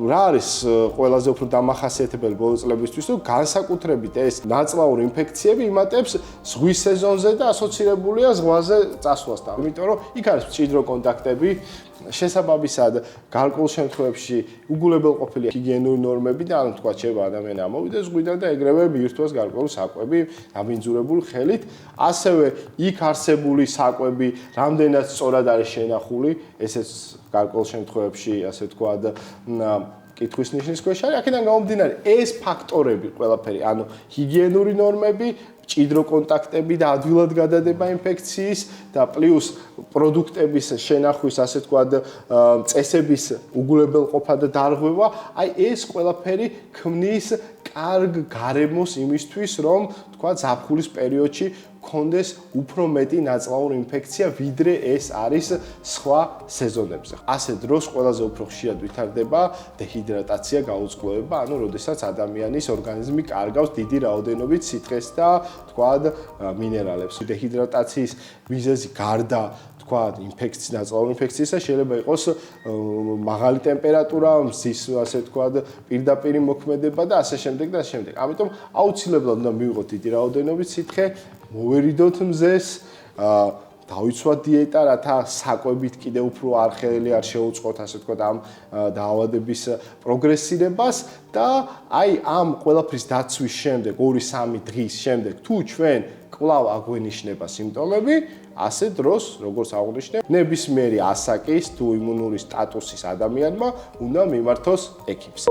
რა არის ყველაზე უფრო დამახასიათებელი ბოლო წლებისთვის, თუ განსაკუთრებით ეს ნაწლავური ინფექციები იმატებს ზღვის სეზონზე და ასოცირებულია ზღვაზე წასვლასთან. იმიტომ რომ იქ არის მჭიდრო კონტაქტები, შესაბამისად გარკვეულ შემთხვევებში უგულებელყოფილია ჰიგიენური ნორმები და ანუ თქვა შეიძლება ადამიანი ამოვიდეს ზღვიდან და ეგრევე მიირთვას გარკვეული საკვები დაბინძურებული ხელით. ასევე იქ არსებული საკვები რამდენად სწორად არის შენახული, ესეც გარკვეულ შემთხვევებში ასე თქვა კითხვის ნიშნის ქვეშ არის. აქედან გამომდინარე ეს ფაქტორები ყველაფერი, ანუ ჰიგიენური ნორმები, მჭიდრო კონტაქტები და ადვილად გადადება ინფექციის და პლუს პროდუქტების შენახვის, ასე თქვა, წესების უგულებელყოფა და დარღვევა, აი ეს ყველაფერი ქმნის კარგ გარემოს იმისთვის, რომ თქვა ზაფხულის პერიოდში კონდეს უფრო მეტი ნაწლავური ინფექცია, ვიდრე ეს არის სხვა სეზონებზე. ასე დროს ყველაზე უფრო ხშირად ვითარდება დეჰიდრატაცია, გაუწყლოება, ანუ როდესაც ადამიანის ორგანიზმი კარგავს დიდი რაოდენობით სითხეს და თქვა მინერალებს. დეჰიდრატაციის მიზეზი გარდა თქვა ნაწლავური ინფექციისა შეიძლება იყოს მაღალი ტემპერატურა, მზის ასე თქვა პირდაპირი მოქმედება და ასე შემდეგ და ასე შემდეგ. ამიტომ აუცილებლად უნდა მივიღოთ დიდი რაოდენობით სითხე, მოვერიდოთ მზეს, დავიცვათ დიეტა, რათა საკვებით კიდევ უფრო არხელი არ შეუწყოთ, ასე თქვა, ამ დაავადების პროგრესირებას და აი ამ ყველაფრის დაცვის შემდეგ, 2-3 დღის შემდეგ, თუ ჩვენ კვლავ აგვენიშნება სიმპტომები, ასე დროს, როგორც აღვნიშნე, ნებისმიერი ასაკის თუ იმუნური სტატუსის ადამიანმა უნდა მიმართოს ექიმს.